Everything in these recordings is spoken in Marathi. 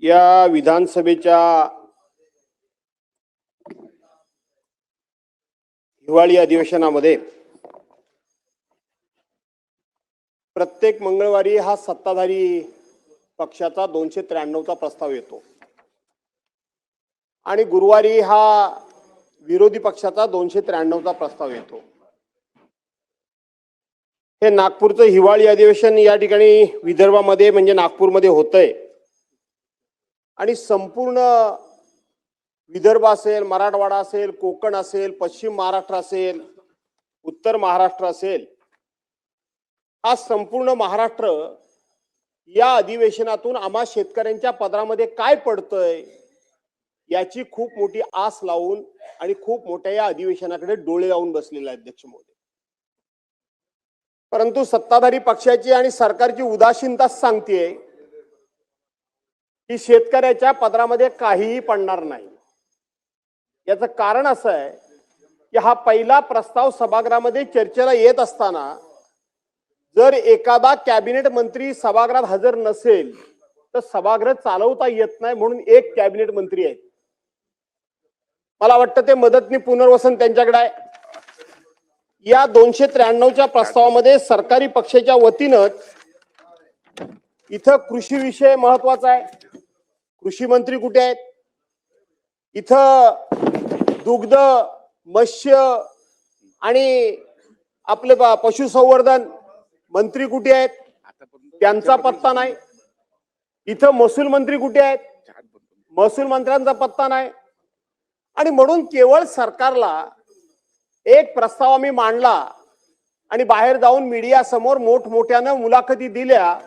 या विधानसभेच्या हिवाळी अधिवेशनामध्ये प्रत्येक मंगळवारी हा सत्ताधारी पक्षाचा 293चा प्रस्ताव येतो आणि गुरुवारी हा विरोधी पक्षाचा 293चा प्रस्ताव येतो। हे नागपूरचं हिवाळी अधिवेशन या ठिकाणी विदर्भामध्ये म्हणजे नागपूरमध्ये होतंय आणि संपूर्ण विदर्भ असेल, मराठवाडा असेल, कोकण असेल, पश्चिम महाराष्ट्र असेल, उत्तर महाराष्ट्र असेल, हा संपूर्ण महाराष्ट्र या अधिवेशनातून आम्हा शेतकऱ्यांच्या पदरामध्ये काय पडतंय याची खूप मोठी आस लावून आणि खूप मोठ्या या अधिवेशनाकडे डोळे लावून बसलेला आहे अध्यक्ष महोदय। परंतु सत्ताधारी पक्षाची आणि सरकारची उदासीनता सांगते की शेतकऱ्याच्या पदरामध्ये काहीही पडणार नाही। याचं कारण असं आहे की हा पहिला प्रस्ताव सभागृहामध्ये चर्चेला येत असताना जर एखादा कॅबिनेट मंत्री सभागृहात हजर नसेल तर सभागृह चालवता येत नाही, म्हणून एक कॅबिनेट मंत्री आहे। मला वाटतं ते मदतनी पुनर्वसन त्यांच्याकडे आहे। या 293च्या प्रस्तावामध्ये सरकारी पक्षाच्या वतीनं इथं कृषी विषय महत्वाचा आहे। कृषी मंत्री कुठे आहेत? इथं दुग्ध, मत्स्य आणि आपले पशुसंवर्धन मंत्री कुठे आहेत? त्यांचा पत्ता नाही। इथं महसूल मंत्री कुठे आहेत? महसूल मंत्र्यांचा पत्ता नाही। आणि म्हणून केवळ सरकारला एक प्रस्ताव आम्ही मांडला आणि बाहेर जाऊन मीडिया समोर मोठमोठ्यानं मुलाखती दिल्या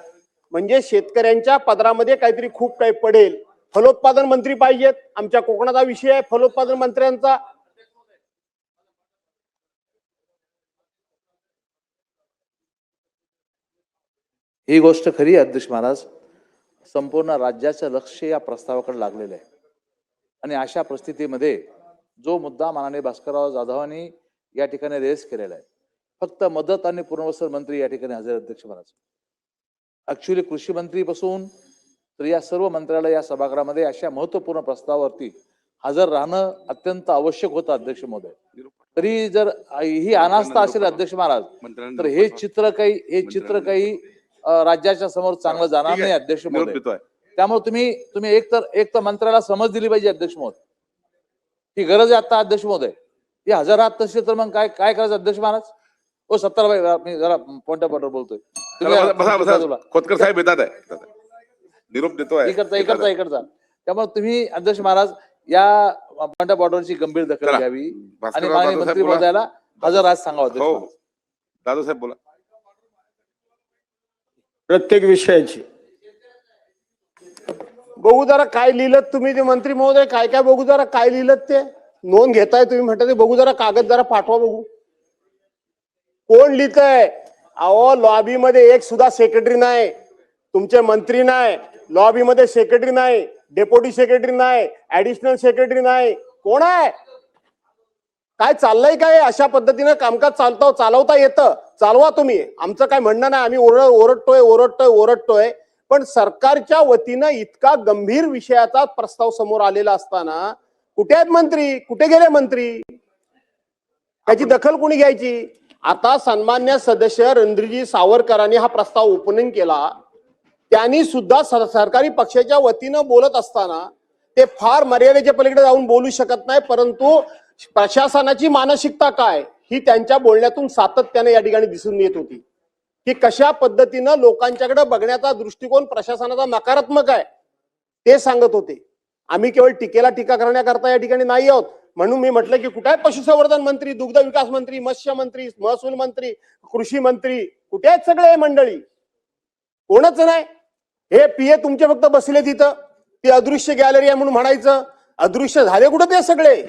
म्हणजे शेतकऱ्यांच्या पदरामध्ये काहीतरी खूप काही पडेल। फलोत्पादन मंत्री पाहिजेत, आमच्या कोकणाचा विषय आहे फलोत्पादन मंत्र्यांचा। ही गोष्ट खरी आहे अध्यक्ष महाराज, संपूर्ण राज्याचं लक्ष या प्रस्तावाकडे लागलेलं आहे आणि अशा परिस्थितीमध्ये जो मुद्दा माननीय भास्करराव जाधवांनी या ठिकाणी रेस केलेला आहे, फक्त मदत आणि पुनर्वसन मंत्री या ठिकाणी हजर अध्यक्ष महाराज। ऍक्च्युअली कृषी मंत्री पासून तर या सर्व मंत्र्याला या सभागृहामध्ये अशा महत्वपूर्ण प्रस्तावावरती हजर राहणं अत्यंत आवश्यक होतं अध्यक्ष महोदय। तरी जर ही अनास्था असेल अध्यक्ष महाराज तर हे चित्र काही राज्याच्या समोर चांगलं जाणार नाही अध्यक्ष महोदय। त्यामुळे तुम्ही एक तर मंत्र्याला समज दिली पाहिजे अध्यक्ष महोदय, ही गरज आहे आता अध्यक्ष महोदय। हे हजर राहत नसेल तर मग काय करायचं अध्यक्ष महाराज? ओ सत्तारभाई, मी जरा पॉइंट ऑफ ऑर्डर बोलतोय। खोतकर साहेब येतात आहे, निरोप देतोय इकडचा। त्यामुळे तुम्ही अध्यक्ष महाराज या पॉइंट ऑफ ऑर्डरची गंभीर दखल घ्यावी आणि माननीय मंत्री महोदयाला हजर राहत सांगावं अध्यक्ष महाराज। दादा साहेब बोला। प्रत्येक विषयाची बघू जरा काय लिहिलं तुम्ही ते मंत्री महोदय, काय काय बघू जरा काय लिहिलं ते नोंद घेताय तुम्ही म्हणता ते बघू जरा, कागद जरा पाठवा बघू कोण लिहितंय। अहो लॉबी मध्ये एक सुद्धा सेक्रेटरी नाही, तुमचे मंत्री नाही, लॉबी मध्ये सेक्रेटरी नाही, डेप्युटी सेक्रेटरी नाही, ऍडिशनल सेक्रेटरी नाही, कोण आहे? काय चाललंय काय? अशा पद्धतीने कामकाज चालवता येतं? चालवा तुम्ही, आमचं काय म्हणणं नाही, आम्ही ओरडतोय, पण सरकारच्या वतीनं इतका गंभीर विषयाचा प्रस्ताव समोर आलेला असताना कुठे आहेत मंत्री? कुठे गेले मंत्री? त्याची दखल कोणी घ्यायची? आता सन्मान्य सदस्य रणधीरजी सावरकरांनी हा प्रस्ताव ओपनिंग केला, त्यांनी सुद्धा सरकारी पक्षाच्या वतीनं बोलत असताना ते फार मर्यादेच्या पलीकडे जाऊन बोलू शकत नाही, परंतु प्रशासनाची मानसिकता काय ही त्यांच्या बोलण्यातून सातत्याने या ठिकाणी दिसून येत होती की कशा पद्धतीनं लोकांच्याकडे बघण्याचा दृष्टिकोन प्रशासनाचा नकारात्मक आहे ते सांगत होते। आम्ही केवळ टीकेला टीका करण्याकरता या ठिकाणी नाही आहोत, म्हणून मी म्हटलं की कुठे आहे पशुसंवर्धन मंत्री, दुग्ध विकास मंत्री, मत्स्य मंत्री, महसूल मंत्री, कृषी मंत्री, कुठे आहेत सगळे मंडळी? कोणच नाही। हे पीए तुमचे फक्त बसले तिथं, ती अदृश्य गॅलरी आहे म्हणून म्हणायचं, अदृश्य झाले कुठे ते सगळे?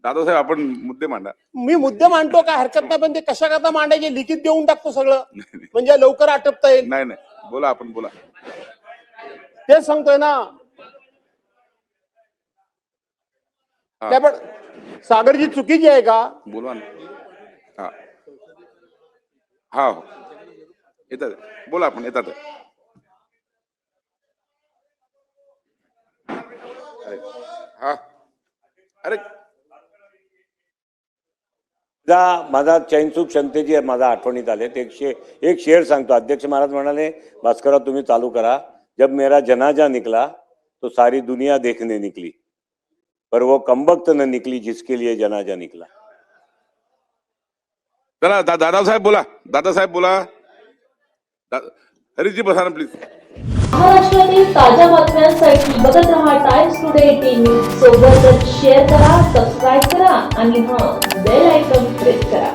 दादासाहेब आपण मुद्दे मांडा। मी मुद्दे मांडतो, काय हरकत नाही, पण ते कशा करता मांडायचे? लिखित देऊन टाकतो सगळं, म्हणजे लवकर आटपता येईल। नाही बोला, आपण बोला, ते सांगतोय ना। पण सागरजी चुकीची आहे का? बोलवा ना। हा हो येतात, बोला आपण, येतात। अरे हा अरे माझा चैनसूक क्षमतेची माझा आठवणीत आले एक शेर सांगतो. अध्यक्ष महाराज म्हणाले, भास्करराव तुम्ही चालू करा. जब मेरा जनाजा निकला तो सारी दुनिया देखने निकली, पर वो कमबख्त न निकली जिसके लिए जनाजा निकला. चला दादासाहेब बोला. दादासाहेब बोला. हरीशजी बसा ना प्लीज. महाराष्ट्रातील ताज्या बातम्यांसाठी बघत रहा टाइम्स टुडे टीव्ही. सोबतच शेअर करा, सबस्क्राईब करा आणि बेल आयकॉन प्रेस करा.